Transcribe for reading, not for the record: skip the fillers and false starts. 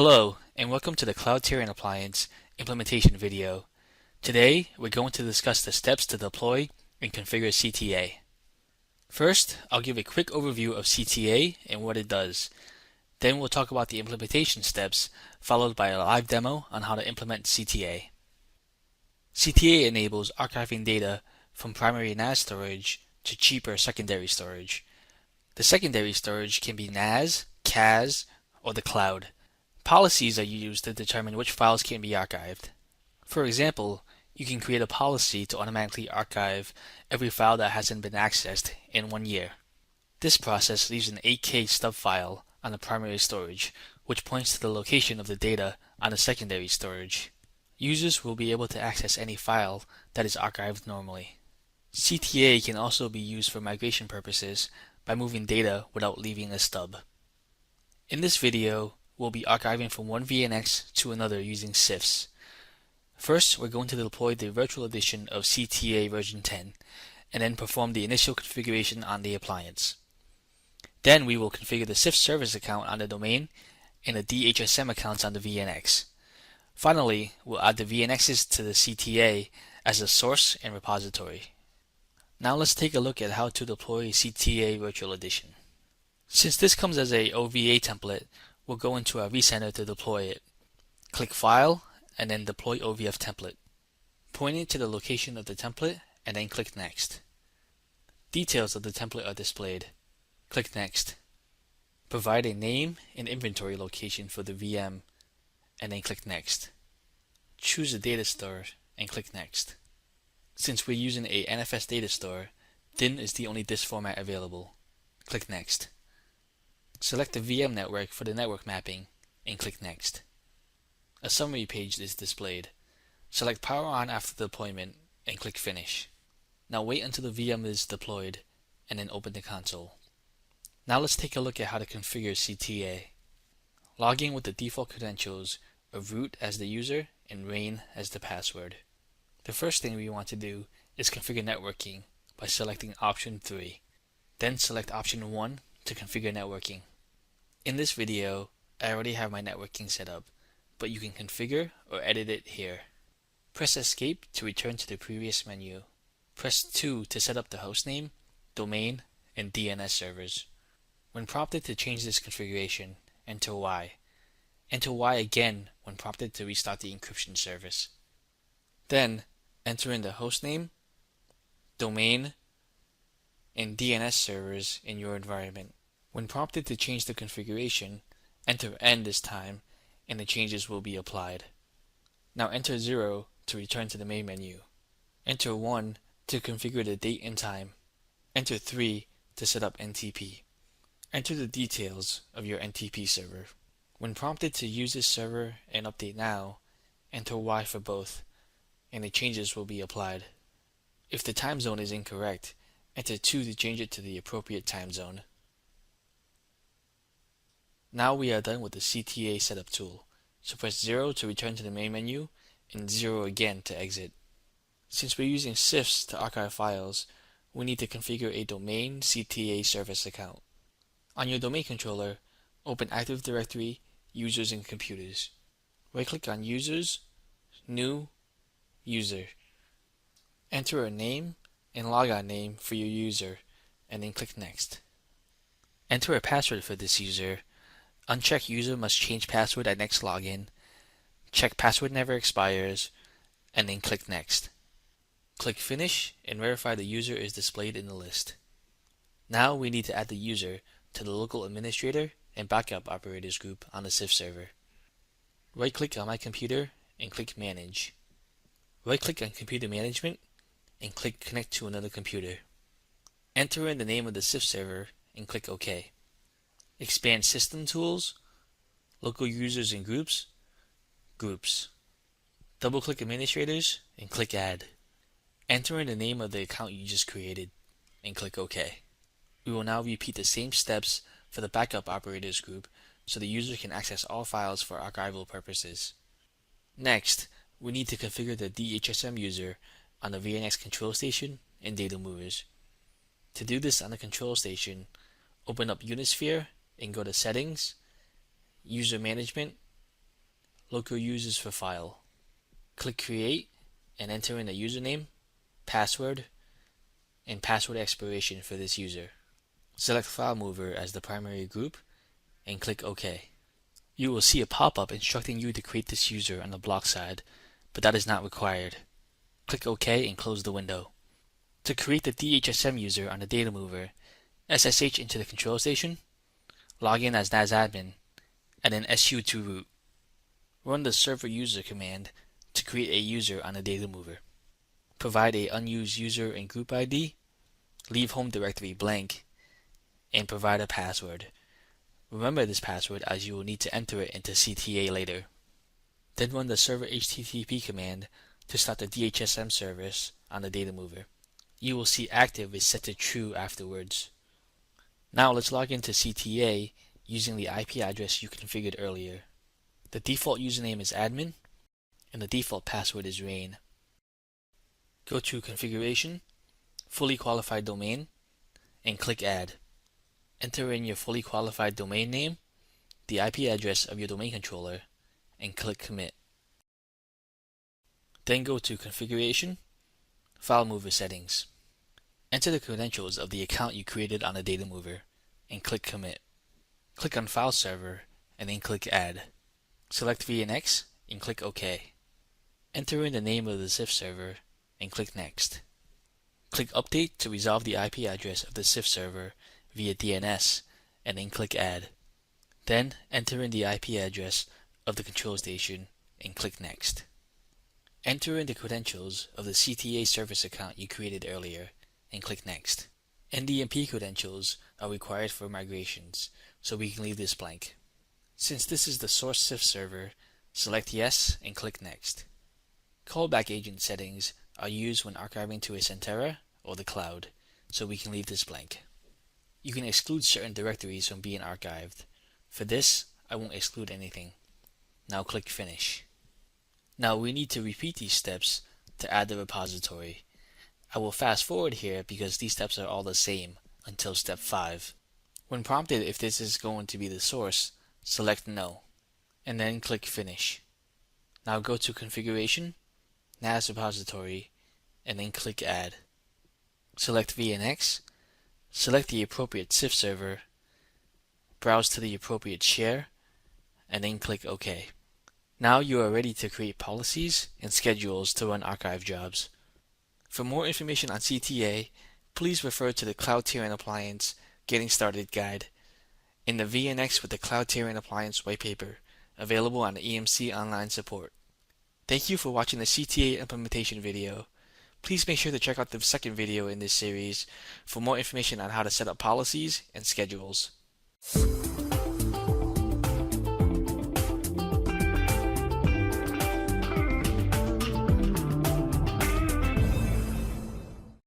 Hello, and welcome to the Cloud Tiering Appliance implementation video. Today, we're going to discuss the steps to deploy and configure CTA. First, I'll give a quick overview of CTA and what it does. Then we'll talk about the implementation steps, followed by a live demo on how to implement CTA. CTA enables archiving data from primary NAS storage to cheaper secondary storage. The secondary storage can be NAS, CAS, or the cloud. Policies are used to determine which files can be archived. For example, you can create a policy to automatically archive every file that hasn't been accessed in 1 year. This process leaves an 8K stub file on the primary storage, which points to the location of the data on the secondary storage. Users will be able to access any file that is archived normally. CTA can also be used for migration purposes by moving data without leaving a stub. In this video, we'll be archiving from one VNX to another using CIFS. First, we're going to deploy the virtual edition of CTA version 10, and then perform the initial configuration on the appliance. Then we will configure the CIFS service account on the domain and the DHSM accounts on the VNX. Finally, we'll add the VNXs to the CTA as a source and repository. Now let's take a look at how to deploy CTA virtual edition. Since this comes as a OVA template, we'll go into our vCenter to deploy it. Click File, and then Deploy OVF Template. Point it to the location of the template, and then click Next. Details of the template are displayed. Click Next. Provide a name and inventory location for the VM, and then click Next. Choose a data store, and click Next. Since we're using a NFS data store, DIN is the only disk format available. Click Next. Select the VM network for the network mapping, and click Next. A summary page is displayed. Select Power On after deployment, and click Finish. Now wait until the VM is deployed, and then open the console. Now let's take a look at how to configure CTA. Log in with the default credentials of root as the user and rain as the password. The first thing we want to do is configure networking by selecting option 3. Then select option 1 to configure networking. In this video, I already have my networking set up, but you can configure or edit it here. Press Escape to return to the previous menu. Press 2 to set up the hostname, domain, and DNS servers. When prompted to change this configuration, enter Y. Enter Y again when prompted to restart the encryption service. Then, enter in the hostname, domain, and DNS servers in your environment. When prompted to change the configuration, enter N this time, and the changes will be applied. Now enter 0 to return to the main menu. Enter 1 to configure the date and time. Enter 3 to set up NTP. Enter the details of your NTP server. When prompted to use this server and update now, enter Y for both, and the changes will be applied. If the time zone is incorrect, enter 2 to change it to the appropriate time zone. Now we are done with the CTA setup tool, so press 0 to return to the main menu and 0 again to exit. Since we're using CIFS to archive files, we need to configure a domain CTA service account. On your domain controller, open Active Directory, Users and Computers. Right-click on Users, New, User. Enter a name and logon name for your user, and then click Next. Enter a password for this user. Uncheck User must change password at next login. Check Password never expires, and then click Next. Click Finish and verify the user is displayed in the list. Now we need to add the user to the local administrator and backup operators group on the CIFS server. Right-click on My Computer and click Manage. Right-click on Computer Management and click Connect to another computer. Enter in the name of the CIFS server and click OK. Expand System Tools, Local Users and Groups, Groups. Double-click Administrators and click Add. Enter in the name of the account you just created and click OK. We will now repeat the same steps for the backup operators group so the user can access all files for archival purposes. Next, we need to configure the DHSM user on the VNX control station and data movers. To do this on the control station, open up Unisphere and go to Settings, User Management, local users for file. Click Create and enter in a username, password, and password expiration for this user. Select FileMover as the primary group and click OK. You will see a pop-up instructing you to create this user on the block side, but that is not required. Click OK and close the window. To create the DHSM user on the data mover, SSH into the control station, log in as NASAdmin, and then SU to root. Run the server user command to create a user on the data mover. Provide a unused user and group ID, leave home directory blank, and provide a password. Remember this password as you will need to enter it into CTA later. Then run the server HTTP command to start the DHSM service on the data mover. You will see active is set to true afterwards. Now let's log into CTA using the IP address you configured earlier. The default username is admin, and the default password is rain. Go to Configuration, Fully Qualified Domain, and click Add. Enter in your fully qualified domain name, the IP address of your domain controller, and click Commit. Then go to Configuration, FileMover Settings. Enter the credentials of the account you created on the data mover, and click Commit. Click on File Server, and then click Add. Select VNX, and click OK. Enter in the name of the CIF server, and click Next. Click Update to resolve the IP address of the CIF server via DNS, and then click Add. Then enter in the IP address of the control station, and click Next. Enter in the credentials of the CTA service account you created earlier, and click Next. NDMP credentials are required for migrations, so we can leave this blank. Since this is the source CIF server, select Yes and click Next. Callback agent settings are used when archiving to a Centera or the cloud, so we can leave this blank. You can exclude certain directories from being archived. For this, I won't exclude anything. Now click Finish. Now we need to repeat these steps to add the repository. I will fast forward here because these steps are all the same until step 5. When prompted if this is going to be the source, select No, and then click Finish. Now go to Configuration, NAS Repository, and then click Add. Select VNX, select the appropriate CIF server, browse to the appropriate share, and then click OK. Now you are ready to create policies and schedules to run archive jobs. For more information on CTA, please refer to the Cloud Tier and Appliance Getting Started Guide in the VNX with the Cloud Tier and Appliance whitepaper, available on the EMC Online Support. Thank you for watching the CTA implementation video. Please make sure to check out the second video in this series for more information on how to set up policies and schedules.